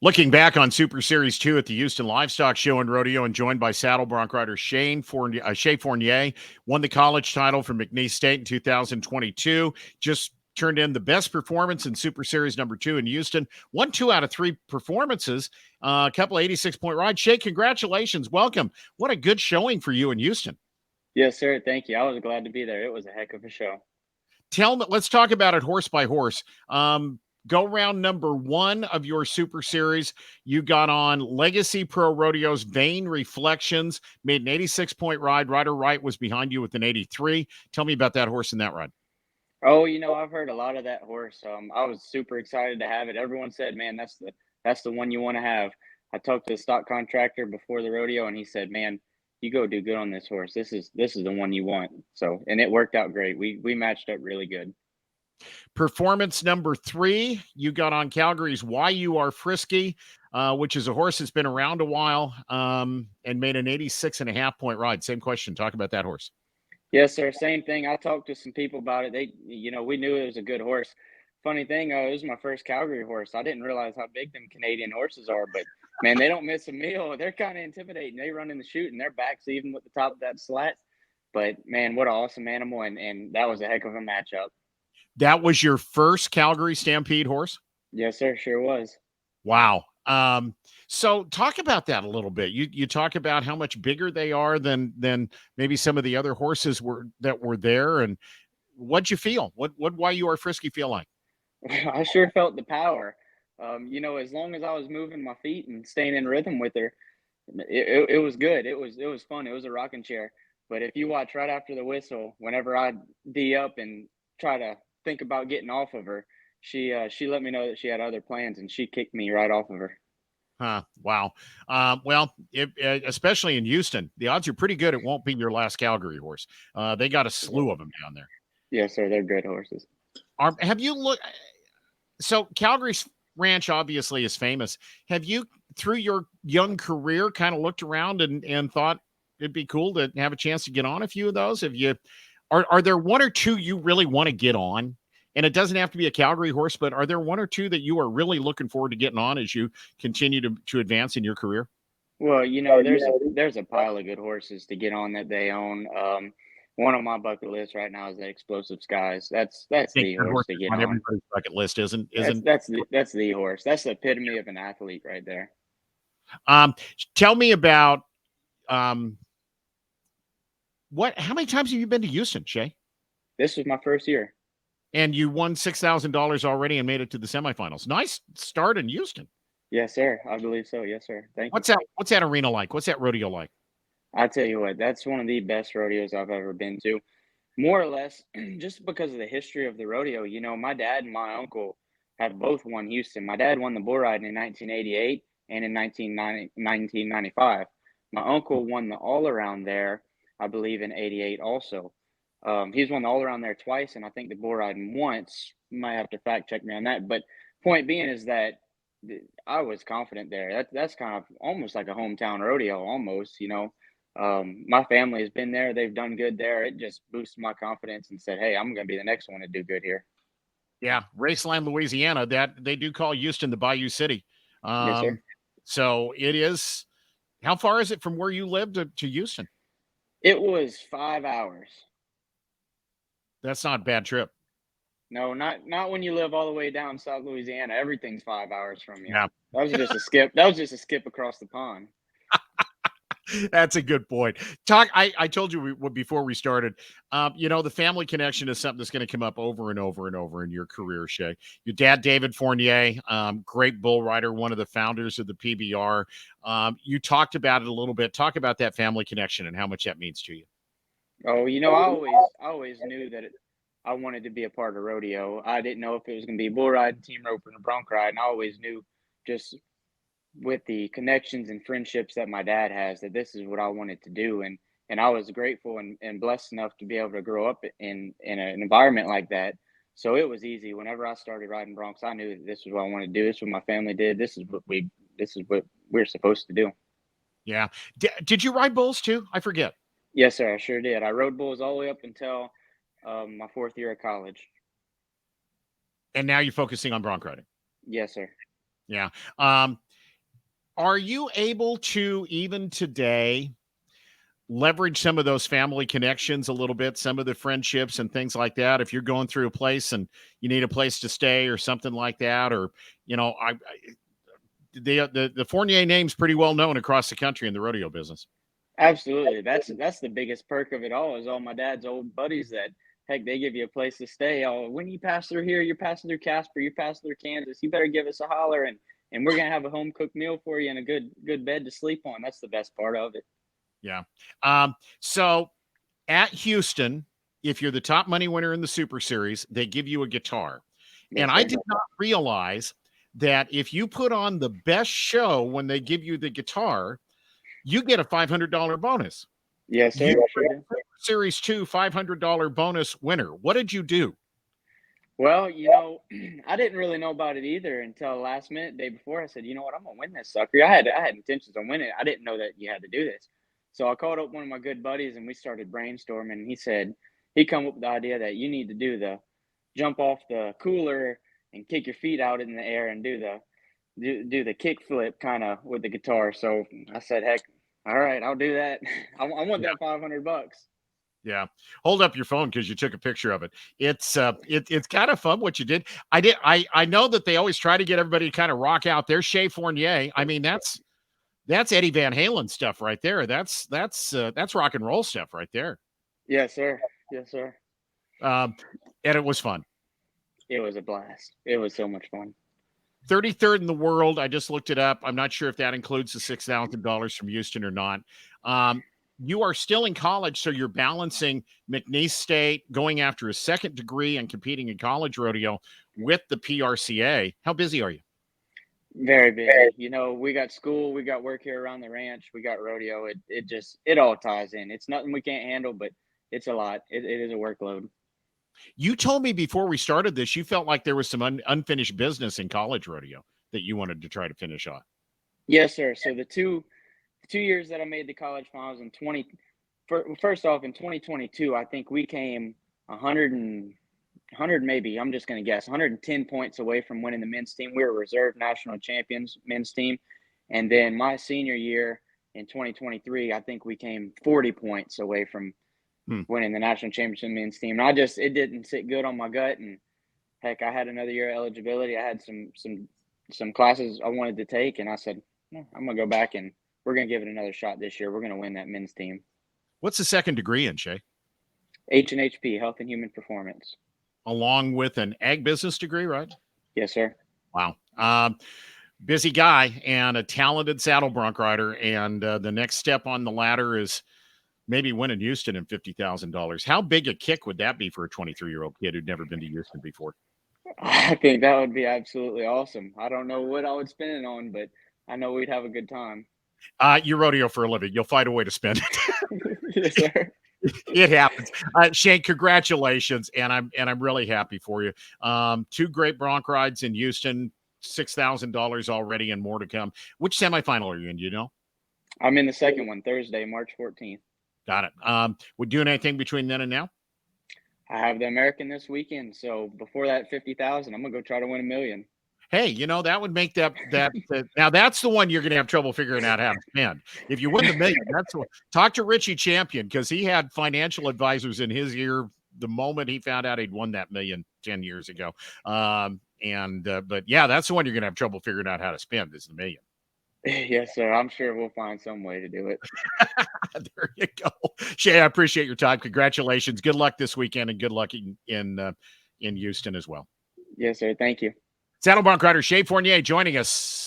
Looking back on Super Series 2 at the Houston Livestock Show and Rodeo, and joined by saddle bronc rider Shea Fournier, won the college title from McNeese State in 2022. Just turned in the best performance in Super Series number 2 in Houston. Won 2 out of 3 performances, a couple of 86-point rides. Shea, congratulations. Welcome. What a good showing for you in Houston. Yes, sir. Thank you. I was glad to be there. It was a heck of a show. Let's talk about it horse by horse. Go round number 1 of your Super Series. You got on Legacy Pro Rodeo's Vain Reflections, made an 86-point ride. Rider Wright was behind you with an 83. Tell me about that horse in that ride. Oh, I've heard a lot of that horse. I was super excited to have it. Everyone said, "Man, that's the one you want to have." I talked to the stock contractor before the rodeo, and he said, "Man, you go do good on this horse. This is the one you want." So, and it worked out great. We matched up really good. Performance number 3, you got on Calgary's Why You Are Frisky, which is a horse that's been around a while, and made an 86.5-point ride. Same question. Talk about that horse. Yes, sir. Same thing. I talked to some people about it. We knew it was a good horse. Funny thing, it was my first Calgary horse. I didn't realize how big them Canadian horses are, but man, they don't miss a meal. They're kind of intimidating. They run in the chute and their backs even with the top of that slat. But man, what an awesome animal, and that was a heck of a matchup. That was your first Calgary Stampede horse? Yes, sir. Sure was. Wow. So talk about that a little bit. You talk about how much bigger they are than maybe some of the other horses that were there, and what'd you feel? What Why You Are Frisky feel like? I sure felt the power. As long as I was moving my feet and staying in rhythm with her, it was good. It was fun. It was a rocking chair. But if you watch right after the whistle, whenever I D up and try to think about getting off of her, she let me know that she had other plans and she kicked me right off of her. Huh. Wow. Well, especially in Houston, the odds are pretty good it won't be your last Calgary horse. They got a slew of them down there. Yes, sir. They're good horses. Have you looked? So Calgary's ranch obviously is famous. Have you, through your young career, kind of looked around and thought it'd be cool to have a chance to get on a few of those? Have you? Are there one or two you really want to get on? And it doesn't have to be a Calgary horse, but are there one or two that you are really looking forward to getting on as you continue to advance in your career? Well, there's a pile of good horses to get on that they own. One on my bucket list right now is the Explosive Skies. That's I think the that horse horse to is get on on. everybody's bucket list, isn't That's isn't? that's the that's the horse. That's the epitome of an athlete right there. Um, Tell me about um how many times have you been to Houston, Shay? This was my first year. And you won $6,000 already and made it to the semifinals. Nice start in Houston. Yes, sir. I believe so. Yes, sir. Thank you. What's that arena like? What's that rodeo like? I tell you what, that's one of the best rodeos I've ever been to. More or less, just because of the history of the rodeo. My dad and my uncle have both won Houston. My dad won the bull riding in 1988 and in 1995. My uncle won the all around there, I believe, in 88 also. He's won the all around there twice, and I think the bull riding once. You might have to fact check me on that. But point being is that I was confident there. That's kind of almost like a hometown rodeo, almost. My family has been there. They've done good there. It just boosted my confidence and said, "Hey, I'm going to be the next one to do good here." Yeah, Raceland, Louisiana. That they do call Houston the Bayou City. Yes, sir. Um, so it is. How far is it from where you live to Houston? It was 5 hours. That's not a bad trip. No, not when you live all the way down South Louisiana. Everything's 5 hours from you. Yeah. That was just a skip. That was just a skip across the pond. That's a good point. I told you before we started, the family connection is something that's going to come up over and over and over in your career, Shay. Your dad, David Fournier, great bull rider, one of the founders of the PBR. You talked about it a little bit. Talk about that family connection and how much that means to you. Oh, I always knew that I wanted to be a part of rodeo. I didn't know if it was going to be bull riding, team roping, or bronc riding. I always knew just with the connections and friendships that my dad has that this is what I wanted to do, and I was grateful and blessed enough to be able to grow up in an environment like that. So it was easy. Whenever I started riding broncs, I knew that this was what I wanted to do. This is what my family did. This is what we're supposed to do. Yeah. Did you ride bulls too? I forget. Yes, sir. I sure did. I rode bulls all the way up until my fourth year of college. And now you're focusing on bronc riding. Yes, sir. Yeah. Are you able to, even today, leverage some of those family connections a little bit, some of the friendships and things like that? If you're going through a place and you need a place to stay or something like that, or, the Fournier name's pretty well known across the country in the rodeo business. Absolutely. That's the biggest perk of it all is all my dad's old buddies that heck they give you a place to stay. Oh, when you pass through here, you're passing through Casper, you're passing through Kansas. You better give us a holler and we're gonna have a home cooked meal for you and a good bed to sleep on. That's the best part of it. Yeah. So at Houston, if you're the top money winner in the Super Series, they give you a guitar. And Yes, I sir. did not realize that if you put on the best show when they give you the guitar, you get a $500 bonus. Yes, sir. You Sure were do. Series 2 $500 bonus winner. What did you do? Well, I didn't really know about it either until last minute, day before. I said, you know what, I'm gonna win this sucker. I had intentions on winning it. I didn't know that you had to do this. So I called up one of my good buddies and we started brainstorming. He said he come up with the idea that you need to do the jump off the cooler and kick your feet out in the air and do the kick flip kind of with the guitar. So I said, heck, all right, I'll do that. I want that $500. Yeah. Hold up your phone because you took a picture of it. It's kind of fun what you did. I know that they always try to get everybody to kind of rock out. There's Shea Founier. I mean, that's Eddie Van Halen stuff right there. That's rock and roll stuff right there. Yes, sir. Yes, sir. Um, and it was fun. It was a blast. It was so much fun. 33rd in the world. I just looked it up. I'm not sure if that includes the $6,000 from Houston or not. You are still in college, so you're balancing McNeese State, going after a second degree and competing in college rodeo with the PRCA. How busy are you? Very busy. We got school, we got work here around the ranch, we got rodeo. It all ties in. It's nothing we can't handle, but it's a lot. It is a workload. You told me before we started this, you felt like there was some unfinished business in college rodeo that you wanted to try to finish off. Yes, sir. So the two years that I made the college finals first off in 2022, I think we came 100 maybe, I'm just going to guess, 110 points away from winning the men's team. We were reserve national champions men's team. And then my senior year in 2023, I think we came 40 points away from winning the national championship men's team. And it didn't sit good on my gut. And heck, I had another year of eligibility. I had some classes I wanted to take. And I said, I'm going to go back and we're going to give it another shot this year. We're going to win that men's team. What's the second degree in, Shea? H&HP, Health and Human Performance. Along with an ag business degree, right? Yes, sir. Wow. Busy guy and a talented saddle bronc rider. And the next step on the ladder is maybe winning Houston and $50,000. How big a kick would that be for a 23-year-old kid who'd never been to Houston before? I think that would be absolutely awesome. I don't know what I would spend it on, but I know we'd have a good time. You rodeo for a living. You'll find a way to spend it. Yes, sir. It happens. Shane, congratulations, and I'm really happy for you. Two great bronc rides in Houston, $6,000 already, and more to come. Which semifinal are you in? Do you know? I'm in the second one, Thursday, March 14th. Got it. Would doing anything between then and now? I have the American this weekend, so before that 50,000, I'm gonna go try to win $1 million. Hey, that would make that now that's the one you're going to have trouble figuring out how to spend. If you win the $1 million, that's the one. Talk to Richie Champion because he had financial advisors in his ear the moment he found out he'd won that $1 million 10 years ago. But yeah, that's the one you're going to have trouble figuring out how to spend is the $1 million. Yes, sir. I'm sure we'll find some way to do it. There you go, Shea. I appreciate your time. Congratulations. Good luck this weekend, and good luck in Houston as well. Yes, sir. Thank you. Saddle bronc rider Shea Fournier joining us.